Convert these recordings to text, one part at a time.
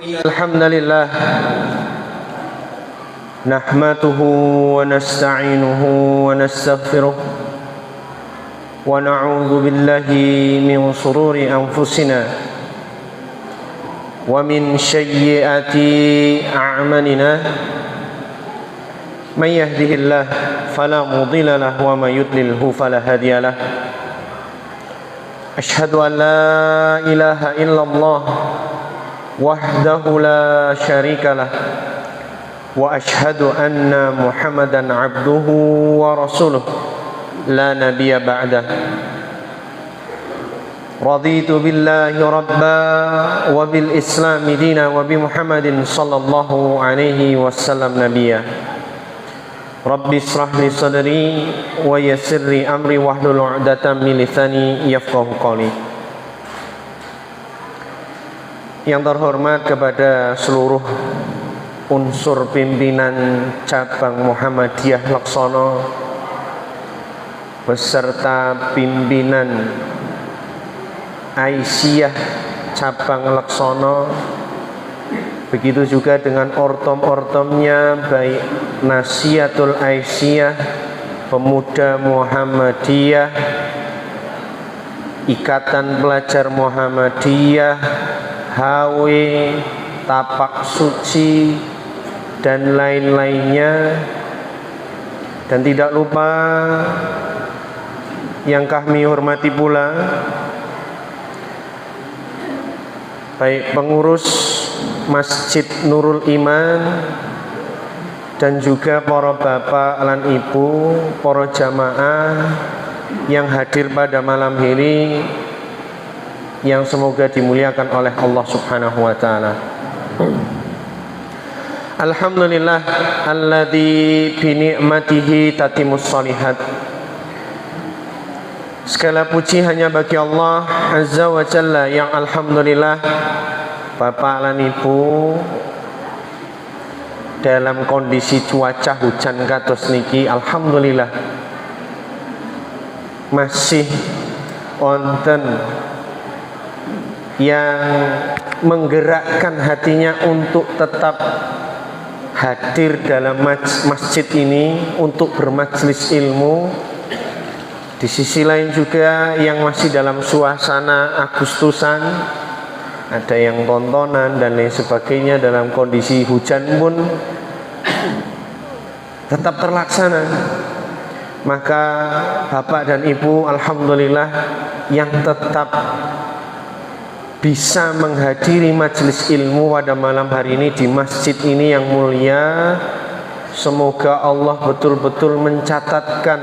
الحمد لله نحمده ونستعينه ونستغفره ونعوذ بالله من شرور أنفسنا ومن سيئات أعمالنا من يهده الله فلا مضل له ومن يضلله فلا هادي له أشهد أن لا إله إلا الله وحده لا شريك له وأشهد أن محمدا عبده ورسوله لا نبي بعده رضيت بالله ربا وبالإسلام دينا وبمحمد صلى الله عليه وسلم نبيا رب اشرح لي صدري ويسر لي أمري واحلل عقدة من لساني يفقهوا قولي. Yang terhormat kepada seluruh unsur pimpinan cabang Muhammadiyah Laksono beserta pimpinan Aisyah cabang Laksono, begitu juga dengan ortom-ortomnya baik Nasihatul Aisyah, Pemuda Muhammadiyah, Ikatan Pelajar Muhammadiyah, HW, Tapak Suci, dan lain-lainnya. Dan tidak lupa yang kami hormati pula baik pengurus Masjid Nurul Iman dan juga para bapak lan ibu, para jamaah yang hadir pada malam ini, yang semoga dimuliakan oleh Allah Subhanahu wa taala. Alhamdulillah alladzi bi ni'matihi tatimmus shalihat. Segala puji hanya bagi Allah Azza wa Jalla yang alhamdulillah bapak lan ibu dalam kondisi cuaca hujan kados niki alhamdulillah masih wonten yang menggerakkan hatinya untuk tetap hadir dalam masjid ini untuk bermajlis ilmu. Di sisi lain juga yang masih dalam suasana Agustusan, ada yang tontonan dan lain sebagainya, dalam kondisi hujan pun tetap terlaksana. Maka bapak dan ibu alhamdulillah yang tetap bisa menghadiri majelis ilmu pada malam hari ini di masjid ini yang mulia. Semoga Allah betul-betul mencatatkan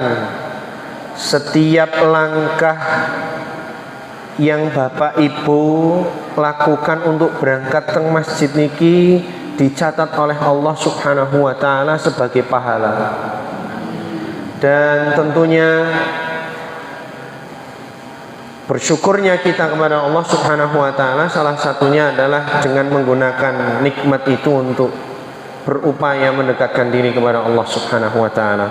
setiap langkah yang bapak ibu lakukan untuk berangkat ke masjid niki dicatat oleh Allah Subhanahu wa taala sebagai pahala. Dan tentunya bersyukurnya kita kepada Allah Subhanahu wa taala salah satunya adalah dengan menggunakan nikmat itu untuk berupaya mendekatkan diri kepada Allah Subhanahu wa taala.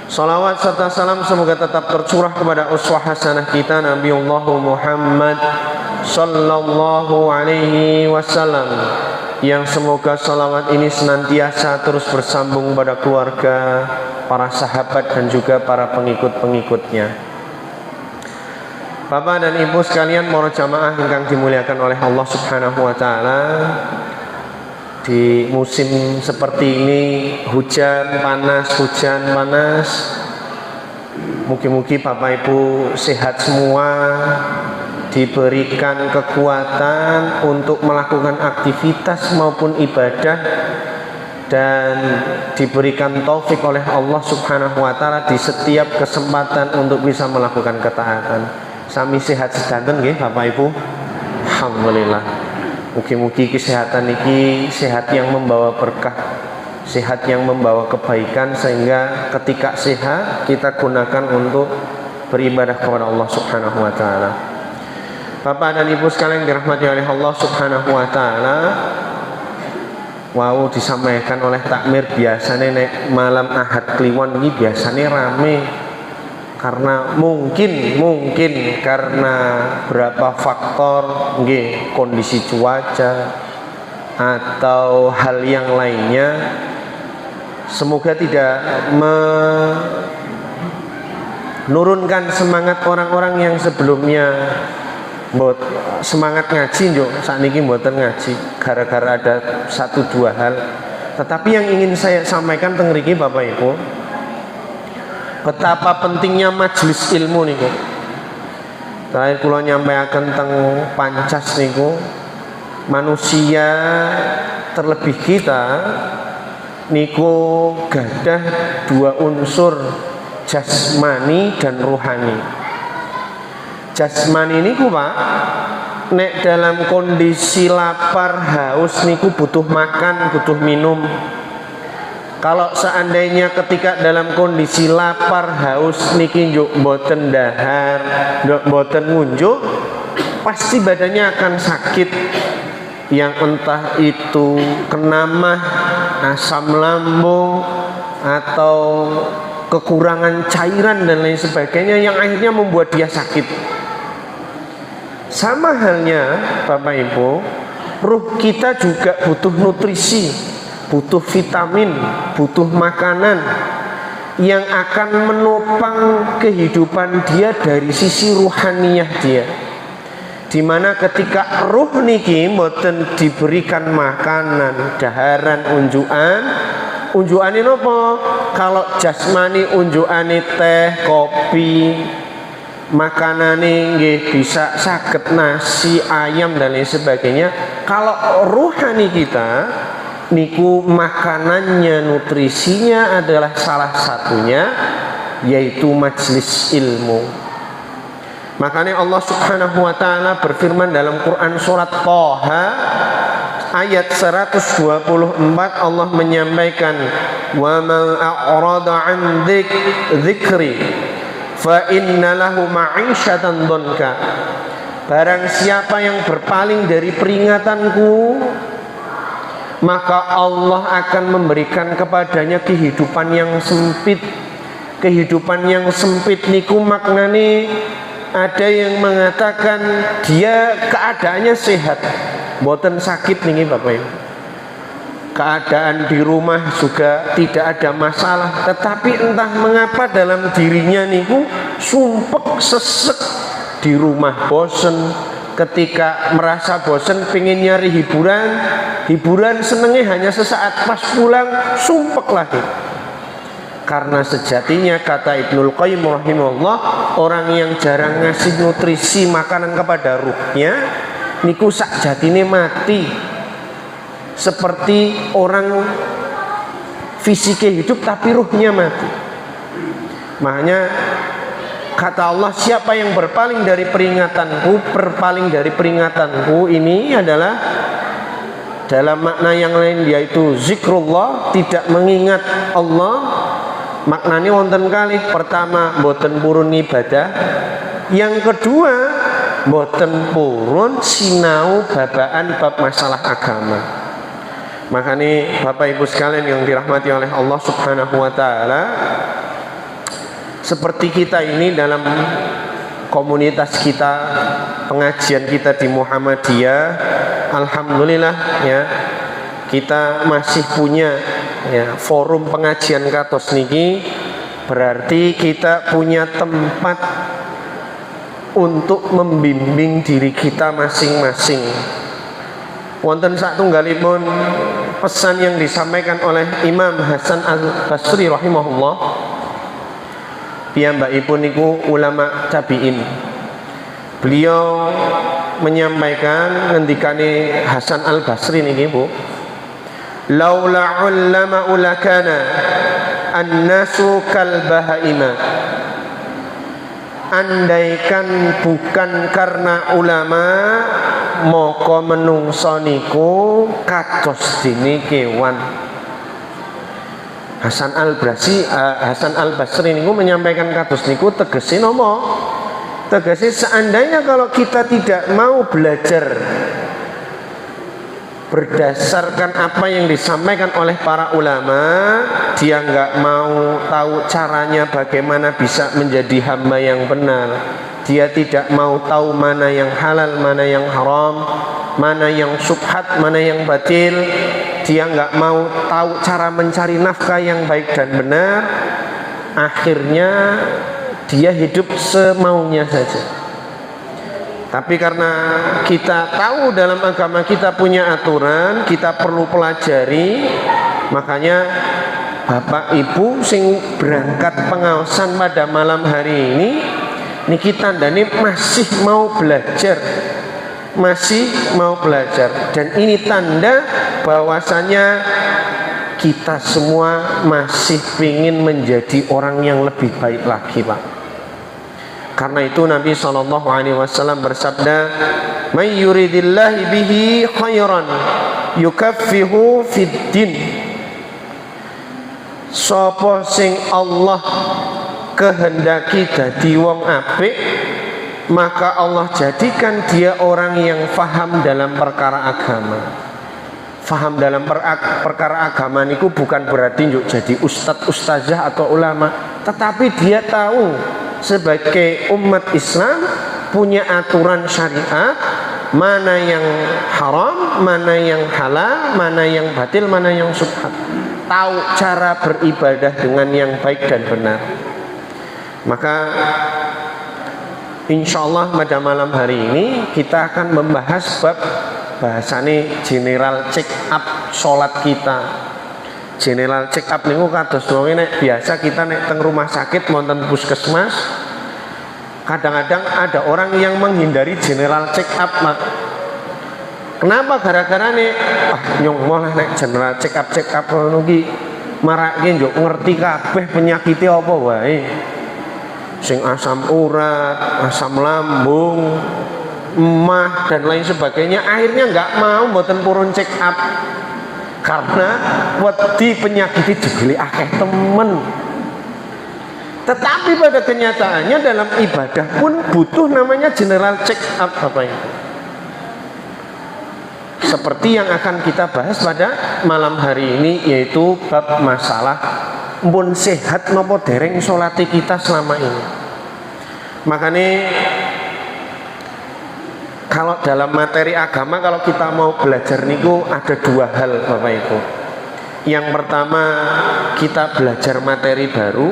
Salawat serta salam semoga tetap tercurah kepada uswah hasanah kita Nabiullah Muhammad sallallahu alaihi wasallam, yang semoga salawat ini senantiasa terus bersambung pada keluarga, para sahabat dan juga para pengikut-pengikutnya. Bapak dan ibu sekalian, para jamaah yang dimuliakan oleh Allah Subhanahu wa taala, di musim seperti ini hujan panas, mugi-mugi bapak ibu sehat semua, diberikan kekuatan untuk melakukan aktivitas maupun ibadah, dan diberikan taufik oleh Allah Subhanahu wa taala di setiap kesempatan untuk bisa melakukan ketaatan. Sami sehat sedanten nggih Bapak Ibu. Alhamdulillah. Mugi-mugi kesehatan niki sehat yang membawa berkah, sehat yang membawa kebaikan, sehingga ketika sehat kita gunakan untuk beribadah kepada Allah Subhanahu wa taala. Bapak dan Ibu sekalian dirahmati oleh Allah Subhanahu wa taala. Wow, disampaikan oleh takmir biasanya nek malam Ahad Kliwon ini biasanya rame. Karena mungkin karena berapa faktor, nggih, kondisi cuaca, atau hal yang lainnya, semoga tidak menurunkan semangat orang-orang yang sebelumnya semangat ngaji yo sakniki mboten ngaji gara-gara ada 1-2 hal. Tetapi yang ingin saya sampaikan teng mriki Bapak Ibu, betapa pentingnya majelis ilmu niku. Terakhir kula nyampaikan teng Pancas niku, manusia terlebih kita niku gadah 2 unsur, jasmani dan rohani. Jasmani niku Pak, nek dalam kondisi lapar haus niku butuh makan, butuh minum. Kalau seandainya ketika dalam kondisi lapar haus niki njuk mboten dahar, mboten ngunjuk, pasti badannya akan sakit, yang entah itu kenamah, asam lambung, atau kekurangan cairan dan lain sebagainya yang akhirnya membuat dia sakit. Sama halnya Bapak Ibu, ruh kita juga butuh nutrisi, butuh vitamin, butuh makanan yang akan menopang kehidupan dia dari sisi ruhaniyah dia. Dimana ketika ruh niki mboten diberikan makanan, daharan, unjukan ini apa? Kalau jasmani unjukane teh, kopi, makanane nggih bisa saged nasi, ayam dan lain sebagainya. Kalau ruhani kita niku makanannya, nutrisinya adalah salah satunya yaitu majelis ilmu. Makanya Allah Subhanahu wa taala berfirman dalam Quran surat Thaha ayat 124, Allah menyampaikan, wa man a'rada 'an dzikri fa inna lahu ma'isyatan dhanka. Barang siapa yang berpaling dari peringatanku, maka Allah akan memberikan kepadanya kehidupan yang sempit. Kehidupan yang sempit niku maknane ada yang mengatakan dia keadaannya sehat, mboten sakit niki Bapak Ibu. Keadaan di rumah juga tidak ada masalah, tetapi entah mengapa dalam dirinya niku sumpek sesek, di rumah bosen. Ketika merasa bosen pengen nyari hiburan senengnya hanya sesaat, pas pulang sumpek lagi. Karena sejatinya kata Ibnul Qayyim rahimahullah, orang yang jarang ngasih nutrisi makanan kepada ruhnya niku sakjatine mati. Seperti orang fisiknya hidup tapi ruhnya mati. Makanya kata Allah, siapa yang berpaling dari peringatanku ini adalah dalam makna yang lain yaitu zikrullah, tidak mengingat Allah. Maknanya wonten kali, pertama mboten purun ibadah, yang kedua mboten purun sinau babaan bab masalah agama. Makanya Bapak Ibu sekalian yang dirahmati oleh Allah Subhanahu wa taala, seperti kita ini dalam komunitas kita, pengajian kita di Muhammadiyah, alhamdulillah ya, kita masih punya ya forum pengajian kados niki, berarti kita punya tempat untuk membimbing diri kita masing-masing. Wonten satunggalipun pesan yang disampaikan oleh Imam Hasan Al-Basri rahimahullah, piyambakipun niku ulama tabi'in. Beliau menyampaikan ngendikane Hasan Al-Basri niki Bu, laula ulama ulakana annasu kal bahaima. Andaikan bukan karena ulama, moko menungso niku kados dene kewan. Hasan Al-Basri niku menyampaikan kados niku tegese napa? Tegese seandainya kalau kita tidak mau belajar berdasarkan apa yang disampaikan oleh para ulama, dia nggak mau tahu caranya bagaimana bisa menjadi hamba yang benar, dia tidak mau tahu mana yang halal mana yang haram, mana yang subhat, mana yang batil. Dia nggak mau tahu cara mencari nafkah yang baik dan benar. Akhirnya dia hidup semaunya saja. Tapi karena kita tahu dalam agama kita punya aturan, kita perlu pelajari, makanya Bapak Ibu sing berangkat pengawasan pada malam hari ini niki tandane masih mau belajar. Masih mau belajar, dan ini tanda bahwasanya kita semua masih ingin menjadi orang yang lebih baik lagi, Pak. Karena itu Nabi SAW bersabda, "May yuridillahi bihi khairan yukaffihu fid din." Sapa sing Allah kehendaki dadi wong apik, maka Allah jadikan dia orang yang faham dalam perkara agama. Faham dalam perkara agama niku bukan berarti yuk jadi ustadz, ustazah atau ulama, tetapi dia tahu sebagai umat Islam punya aturan syariat, mana yang haram, mana yang halal, mana yang batil, mana yang subhat. Tahu cara beribadah dengan yang baik dan benar. Maka insya Allah pada malam hari ini kita akan membahas bab bahasane general check up sholat kita. General check up niku kados nek biasa kita nek teng rumah sakit wonten puskesmas, kadang-kadang ada orang yang menghindari general check up, Mak. Kenapa? Gara-gara nih nyong malah nek general check up ngono ki marake njuk ngerti kabeh penyakitnya apa wae. Sing asam urat, asam lambung, emah dan lain sebagainya, akhirnya nggak mau mboten purun check up karena wedi penyakit itu digeli akeh temen. Tetapi pada kenyataannya dalam ibadah pun butuh namanya general check up, Bapak Ibu. Seperti yang akan kita bahas pada malam hari ini, yaitu bab masalah pun sehat nopo dereng sholati kita selama ini. Makanya kalau dalam materi agama, kalau kita mau belajar niku ada dua hal, Bapak Ibu. Yang pertama, kita belajar materi baru.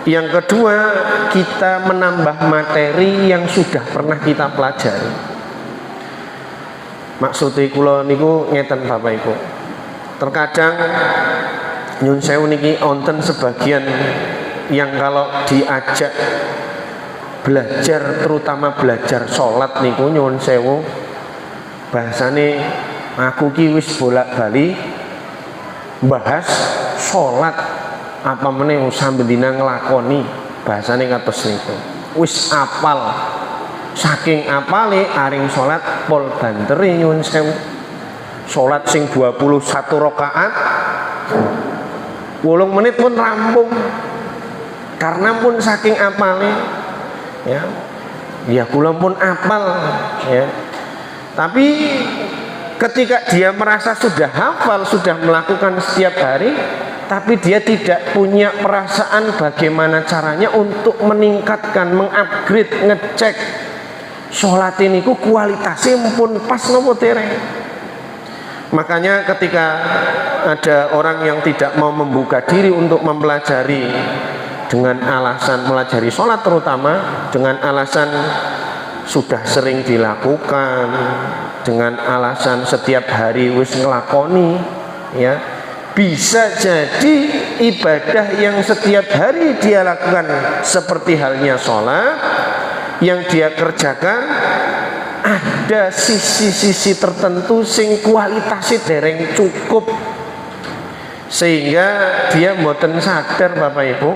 Yang kedua, kita menambah materi yang sudah pernah kita pelajari. Maksudnya kula niku ngeten, Bapak Ibu. Terkadang nyun sewu niki onten sebagian yang kalau diajak belajar, terutama belajar sholat niku nyun sewu bahasane aku ki wis bolak-balik bahas sholat apa meneh sambil dina nglakoni, bahasane kados niku wis apal. Saking apale aring sholat pol banteri nyun sewu. Sholat sing 21 rakaat 8 menit pun rampung. Karena pun saking apale ya kula pun apal ya. Tapi ketika dia merasa sudah hafal, sudah melakukan setiap hari, tapi dia tidak punya perasaan bagaimana caranya untuk meningkatkan, mengupgrade, ngecek sholat ini ku kualitasnya pun pas nopo dereng. Makanya ketika ada orang yang tidak mau membuka diri untuk mempelajari dengan alasan melajari sholat, terutama dengan alasan sudah sering dilakukan, dengan alasan setiap hari wis ngelakoni, ya bisa jadi ibadah yang setiap hari dia lakukan seperti halnya sholat yang dia kerjakan ada sisi-sisi tertentu sing kualitasnya dereng cukup, sehingga dia mboten sadar, Bapak Ibu.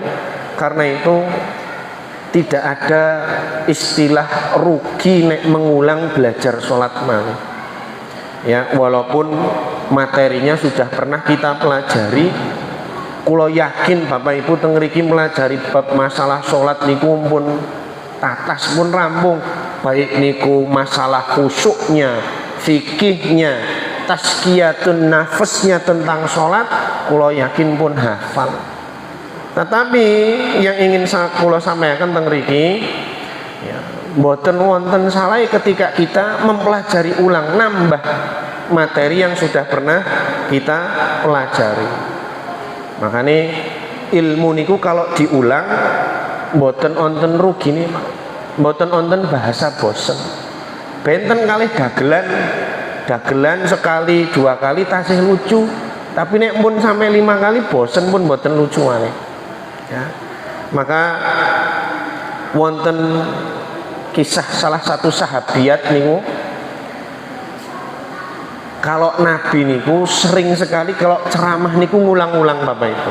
Karena itu tidak ada istilah rugi nek mengulang belajar sholat mau. Ya, walaupun materinya sudah pernah kita pelajari, kulo yakin Bapak Ibu tengriki melajari bab masalah sholat niku pun tatas pun rampung, baik niku masalah khusyuknya, fikihnya, tazkiyatun nafasnya tentang sholat, kulo yakin pun hafal. Tetapi yang ingin kulo sampaikan teng mriki ya, Mboten wonten salah ketika kita mempelajari ulang, nambah materi yang sudah pernah kita pelajari. Makanya ilmu niku kalau diulang mboten wonten rugine, mboten wonten bahasa bosen. Benten kali dagelan sekali dua kali tasih lucu, tapi nek pun sampai 5 kali bosen pun mboten lucu maneh. Ya. Maka wonten kisah salah satu sahabiat niku, kalau Nabi niku sering sekali kalau ceramah niku ngulang-ulang Bapak Ibu,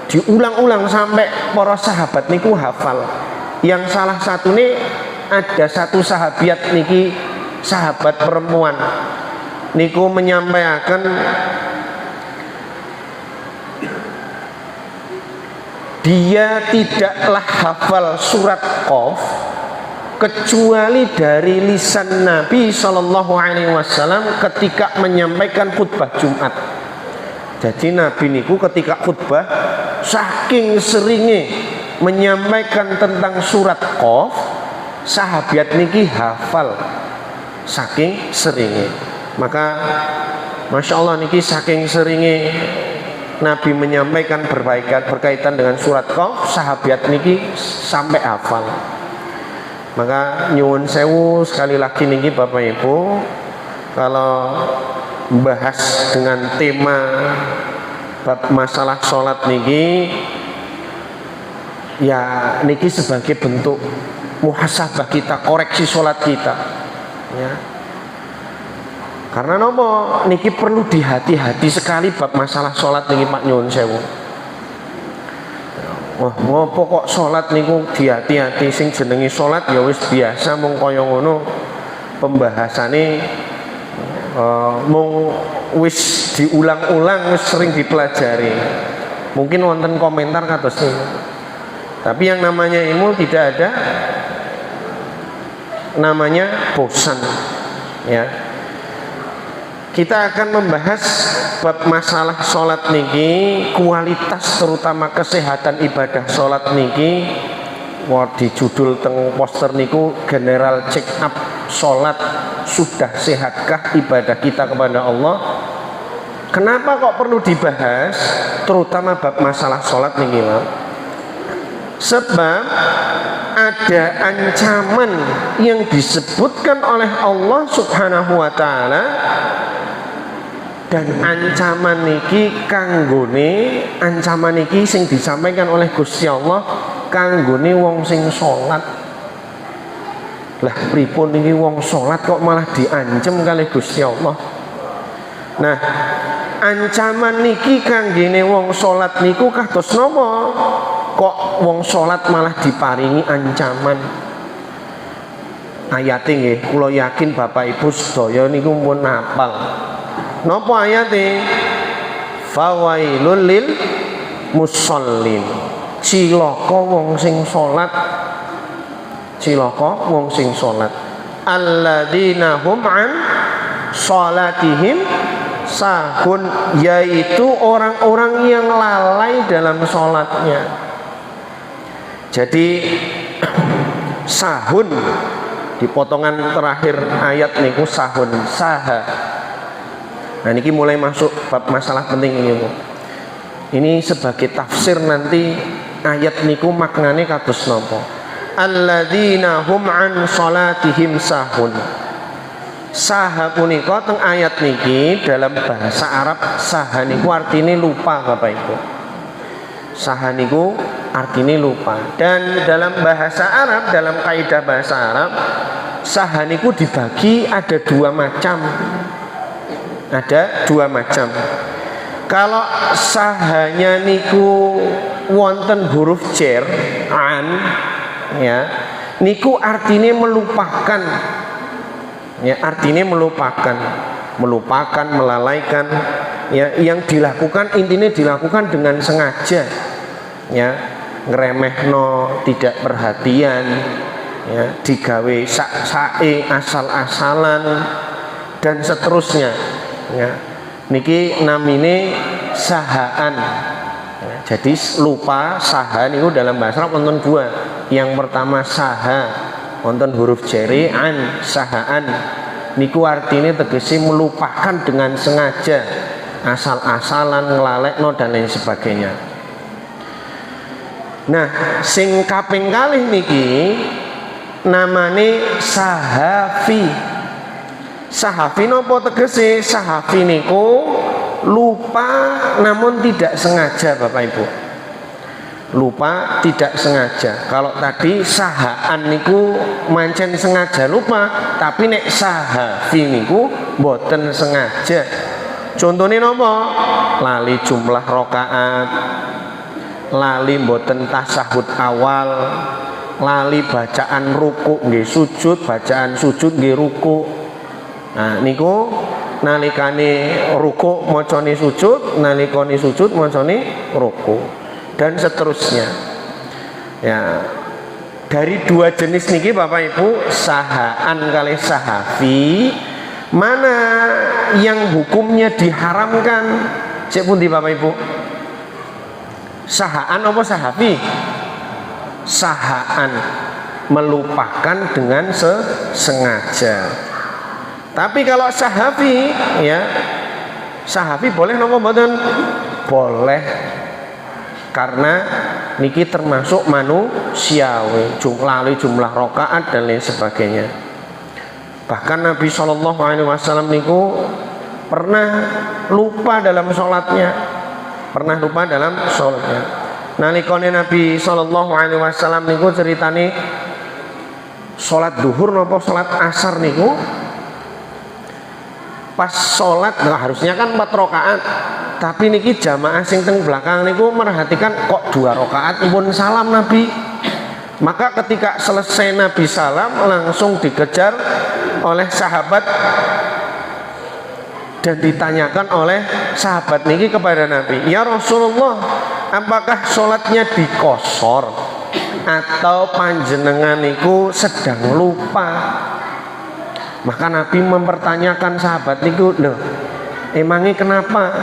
diulang-ulang sampai para sahabat niku hafal. Yang salah satu nih ada satu sahabiat niki, sahabat perempuan niku menyampaikan dia tidaklah hafal surat Qaf kecuali dari lisan Nabi Shallallahu Alaihi Wasallam ketika menyampaikan khutbah Jumat. Jadi Nabi niku ketika khutbah saking seringnya menyampaikan tentang surat Qaf, sahabat niki hafal saking seringnya. Maka Masya Allah niki saking seringnya Nabi menyampaikan berkaitan dengan surat Qaf, sahabat niki sampai hafal. Maka nyuwun sewu sekali lagi niki Bapak Ibu, kalau membahas dengan tema bab masalah sholat niki, ya niki sebagai bentuk muhasabah kita, koreksi sholat kita, ya. Karena nopo niki perlu dihati-hati sekali bab masalah sholat niki Pak nyuwun sewu. Wah, ngopo kok sholat niku dihati-hati, sing jenengi sholat ya wis biasa mung kaya ngono pembahasane, mung wis diulang-ulang, wis sering dipelajari. Mungkin wonten komentar kados niku. Tapi yang namanya ilmu tidak ada namanya bosan, ya. Kita akan membahas bab masalah sholat niki, kualitas terutama kesehatan ibadah sholat niki. Wah, di judul teng poster niku general check up sholat, sudah sehatkah ibadah kita kepada Allah. Kenapa kok perlu dibahas terutama bab masalah sholat niki, Pak? Sebab ada ancaman yang disebutkan oleh Allah Subhanahu wa taala, dan ancaman niki kanggone, ancaman niki sing disampaikan oleh Gusti Allah kanggone wong sing sholat. Lah pripun niki wong sholat kok malah diancam kali Gusti Allah. Nah, ancaman niki kanggone wong sholat niku kados napa? Kok wong sholat malah diparingi ancaman? Ayate nggih, kula yakin Bapak Ibu sedaya niku pun hafal. Napa ayate? Fawailul lil musallin. Cilaka wong sing salat. Cilaka wong sing salat. Alladzina hum an salatihim sahun, yaitu orang-orang yang lalai dalam salatnya. Jadi sahun di potongan terakhir ayat niku sahun, saha. Nah niki mulai masuk bab masalah penting ini, Bu. Ini sebagai tafsir nanti ayat niku maknane kados napa? Alladzina hum an salatihim sahun. Saha punika teng ayat niki dalam bahasa Arab, saha niku artine lupa Bapak Ibu. Saha niku artine lupa. Dan dalam bahasa Arab, dalam kaidah bahasa Arab, saha niku dibagi ada dua macam. Ada dua macam. Kalau sahanya niku wonten huruf jar an, ya, niku artinya melupakan, ya, artinya melupakan, melalaikan, ya, yang dilakukan intinya dilakukan dengan sengaja, ya, ngeremehno, tidak perhatian, ya, digawe sak-sae, asal-asalan dan seterusnya. Ya, niki namine sahaan. Ya, jadi lupa saha niku dalam bahasa Arab wonten dua. Yang pertama saha, wonten huruf jere an sahaan niku artine tegese melupakan dengan sengaja, asal-asalan, nglalekno dan lain sebagainya. Nah, sing kaping kalih niki namane sahafi. Sahafi napa tegese? Sahafi niku lupa namun tidak sengaja, Bapak Ibu. Lupa tidak sengaja. Kalau tadi sahaan niku mancen sengaja lupa, tapi nek sahafi niku mboten sengaja. Contohnya napa? Lali jumlah rakaat, lali mboten tasahud awal, lali bacaan ruku nggih sujud, bacaan sujud nggih ruku. Nah niku nalikane ruku macane sujud, nalikane sujud macane ruku. Dan seterusnya. Ya, dari dua jenis niki Bapak Ibu, sahaan kali sahafi, mana yang hukumnya diharamkan? Cek pundi Bapak Ibu? Sahaan apa sahafi? Sahaan, melupakan dengan sengaja. Tapi kalau sahafi, ya, sahafi boleh napa mboten? Boleh. Karena niki termasuk manusiawi, jumlah rakaat dan lain sebagainya. Bahkan Nabi SAW niku pernah lupa dalam sholatnya, nalikane Nabi SAW niku ceritane sholat duhur nopo sholat asar niku, pas sholat, nah harusnya kan 4 rakaat, tapi niki jamaah sing teng belakang niku merhatikan kok 2 rakaat pun salam Nabi. Maka ketika selesai Nabi salam langsung dikejar oleh sahabat dan ditanyakan oleh sahabat niki kepada Nabi, ya Rasulullah, apakah sholatnya dikosor atau panjenengan niku sedang lupa? Maka Nabi mempertanyakan sahabat niku, loh emangnya kenapa?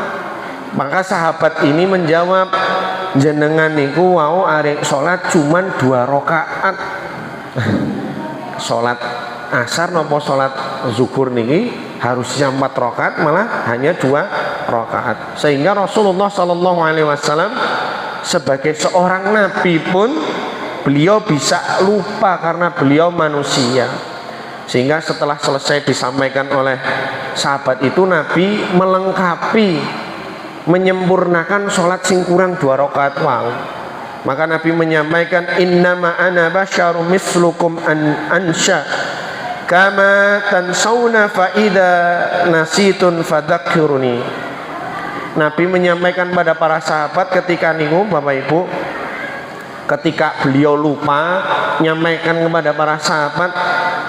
Maka sahabat ini menjawab, jenengan niku wau arek sholat cuman 2 rakaat. Sholat asar nopo sholat zuhur niki harusnya 4 rakaat, malah hanya 2 rakaat. Sehingga Rasulullah SAW sebagai seorang nabi pun beliau bisa lupa karena beliau manusia. Sehingga setelah selesai disampaikan oleh sahabat itu, Nabi melengkapi, menyempurnakan sholat sing kurang 2 rakaat wau. Maka Nabi menyampaikan, innama ana basyarum mislukum ansya kama tansawna fa idza nasitun fadzakkiruni. Nabi menyampaikan pada para sahabat ketika niku Bapak Ibu, ketika beliau lupa, nyampaikan kepada para sahabat,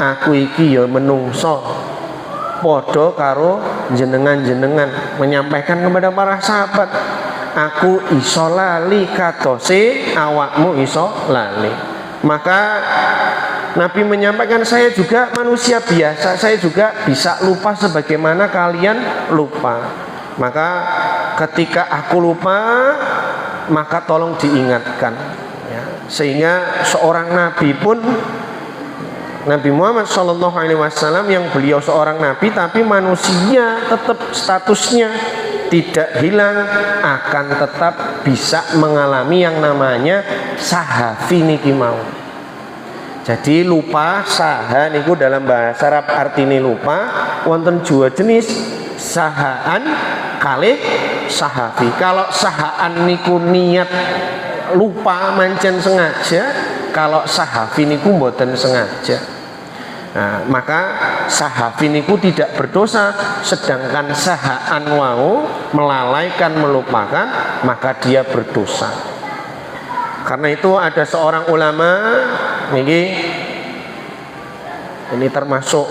aku iki ya menungso podo karo jenengan-jenengan, menyampaikan kepada para sahabat, aku iso lali katose awakmu iso lali. Maka Nabi menyampaikan, saya juga manusia biasa, saya juga bisa lupa sebagaimana kalian lupa. Maka ketika aku lupa, maka tolong diingatkan, ya. Sehingga seorang nabi pun, Nabi Muhammad SAW yang beliau seorang nabi tapi manusia, tetap statusnya tidak hilang, akan tetap bisa mengalami yang namanya sahafi niki mau. Jadi lupa saha niku dalam bahasa Arab artine lupa wonten 2 jenis, sahaan kalih sahafi. Kalau sahaan niku niat lupa mancen sengaja, kalau sahafi niku mboten sengaja. Nah, maka sahafi niku tidak berdosa, sedangkan sahaan wau melalaikan, melupakan, maka dia berdosa. Karena itu ada seorang ulama niki, ini termasuk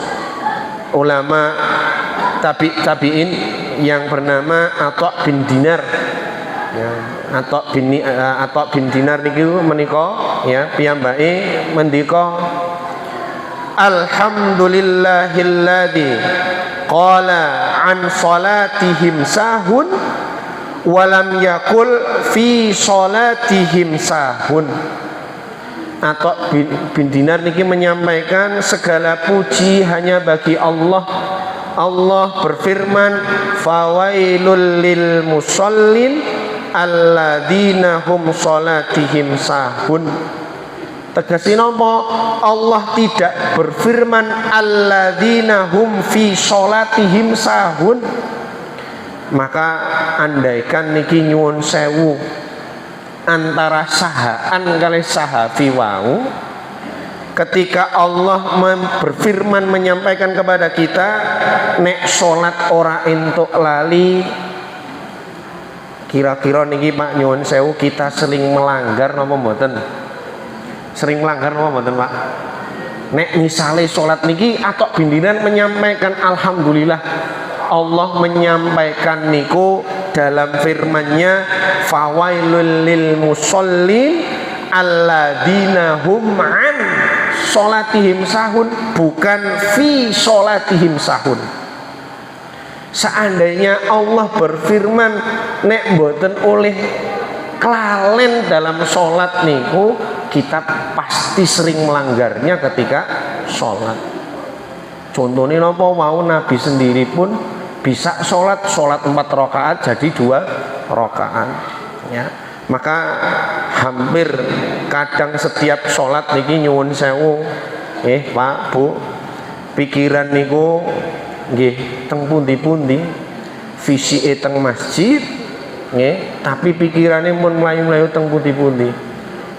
ulama tabi'in yang bernama Atha bin Dinar. Ya, Atha bin Dinar niki menika ya piyambake mendika, alhamdulillahilladzi qala an salatihim sahun walam yakul fi salatihim sahun. Atau bin Dinar niki menyampaikan segala puji hanya bagi Allah. Allah berfirman, fawailul lil musallin alladzina hum sholatihim sahun. Tegasin apa? Allah tidak berfirman alladzina hum fi sholatihim sahun. Maka andaikan niki nyuwun sewu antara sahaan kali sahafi wau, ketika Allah berfirman menyampaikan kepada kita nek sholat ora entuk lali, kira-kira niki Pak nyuwun sewu kita sering melanggar napa mboten? Sering melanggar napa mboten Pak? Nek misale sholat niki atau bindinan menyampaikan alhamdulillah, Allah menyampaikan niku dalam firman-Nya fawailul lil musallin alladzina hum an sholatihim sahun, bukan fi sholatihim sahun. Seandainya Allah berfirman nek mboten oleh kelalen dalam sholat niku, kita pasti sering melanggarnya ketika sholat. Contohnya napa wau Nabi sendiri pun bisa sholat 4 rakaat jadi 2 rakaat ya. Maka hampir kadang setiap sholat niki nyuwun sewu Pak Bu, pikiran niku nggih teng pundi-pundi, visike teng masjid nggih, tapi pikirane pun mlayu-mlayu teng pundi-pundi,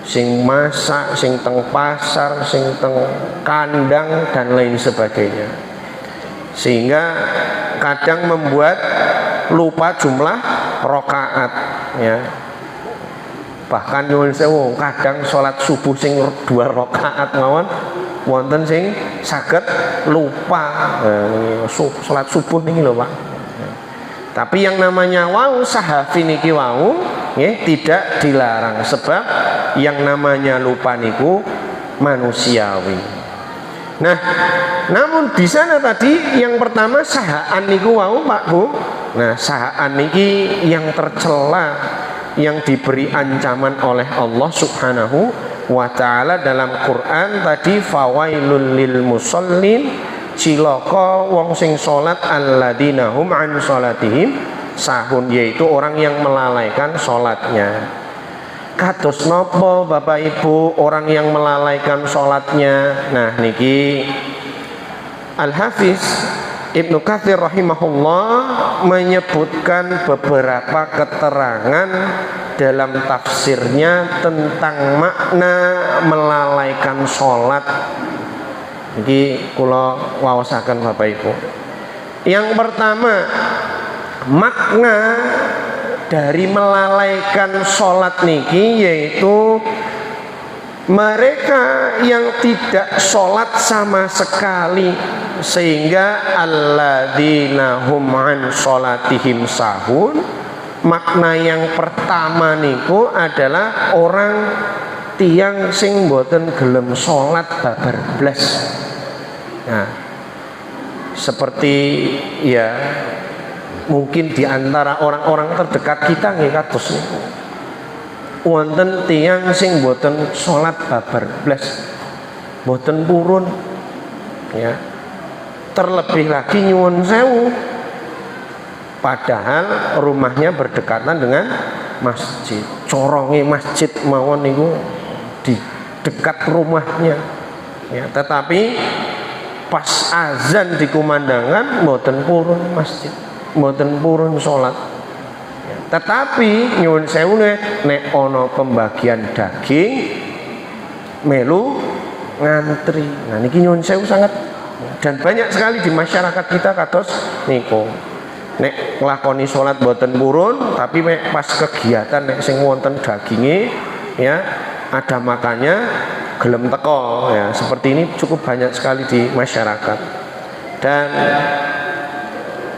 sing masak, sing teng pasar, sing teng kandang dan lain sebagainya, sehingga kadang membuat lupa jumlah rakaat ya. Bahkan nyuwun sewu kadang sholat subuh sing 2 rakaat mawon wonten sing saged lupa sholat subuh niki lho Pak. Tapi yang namanya wau sahafi niki wau nggih tidak dilarang, sebab yang namanya lupa niku manusiawi. Nah, namun di sana tadi yang pertama sahaan niku wau Pak Bu. Nah, sahaan niki yang tercela, yang diberi ancaman oleh Allah Subhanahu wa ta'ala dalam Quran tadi, fawailul lil musallin, cilaka wong sing salat alladzina hum an salatihim sahun, yaitu orang yang melalaikan salatnya. Kados nopo Bapak Ibu orang yang melalaikan sholatnya? Nah niki Al-Hafiz Ibnu Katsir rahimahullah menyebutkan beberapa keterangan dalam tafsirnya tentang makna melalaikan sholat. Niki kula waosaken Bapak Ibu. Yang pertama, makna dari melalaikan sholat niki yaitu mereka yang tidak sholat sama sekali, sehingga alladzina hum an sholatihim sahun. Makna yang pertama niku adalah orang tiang sing boten gelem sholat babar blas. Nah, seperti ya mungkin di antara orang-orang terdekat kita nggih kados niku. Wonten tiyang sing boten salat babar blas, boten purun. Ya. Terlebih lagi nyuwun sewu, padahal rumahnya berdekatan dengan masjid. Coronge masjid mawon niku di dekat rumahnya. Ya, tetapi pas azan dikumandangkan boten purun masjid, mboten purun sholat. Tetapi nyuwun sewu nek ana pembagian daging melu ngantri. Nah niki nyuwun sewu sangat, dan banyak sekali di masyarakat kita kados niku. Nek nglakoni sholat mboten purun, tapi pas kegiatan nek sing wonten daginge ya ada makannya gelem teko ya. Seperti ini cukup banyak sekali di masyarakat. Dan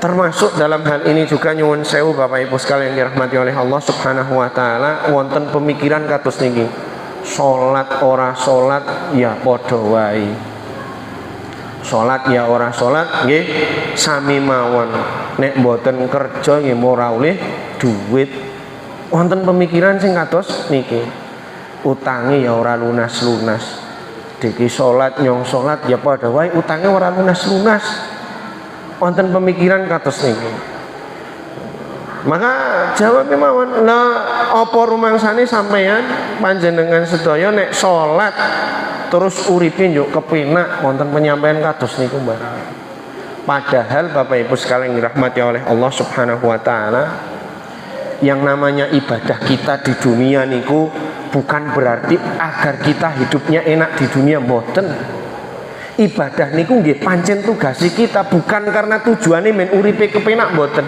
termasuk dalam hal ini juga nyuwun sewu Bapak Ibu sekalian dirahmati oleh Allah Subhanahu wa taala, wonten pemikiran kados niki. Salat ora salat ya padha wae. Salat ya ora salat nggih sami mawon. Nek mboten kerja nggih ora oleh duit. Wonten pemikiran sing kados niki. utange ya ora lunas-lunas. Diki salat nyong salat ya padha wae utange ora lunas-lunas. Wonten pemikiran kados niku. Maka jawab mawon, lah apa rumangsane sampeyan panjenengan sedaya nek salat terus uripe yo kepenak wonten penyampaian kados niku barang. Padahal Bapak Ibu sekalian dirahmati oleh Allah Subhanahu wa taala, yang namanya ibadah kita di dunia niku bukan berarti agar kita hidupnya enak di dunia, mboten. Ibadah niku nggih pancen tugasi kita, bukan karena tujuane men uripe kepenak, mboten.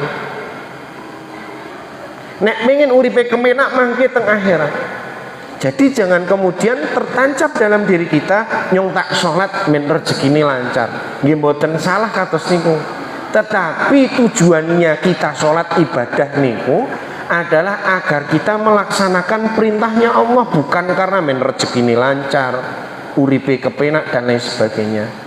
Nek pengen uripe kepenak mangke teng akhirat. Jadi jangan kemudian tertancap dalam diri kita nyong tak sholat men rezekine lancar. Nggih mboten salah kados niku. Tetapi tujuannya kita sholat ibadah niku adalah agar kita melaksanakan perintahnya Allah, bukan karena men rezekine lancar, uripe kepenak dan lain sebagainya.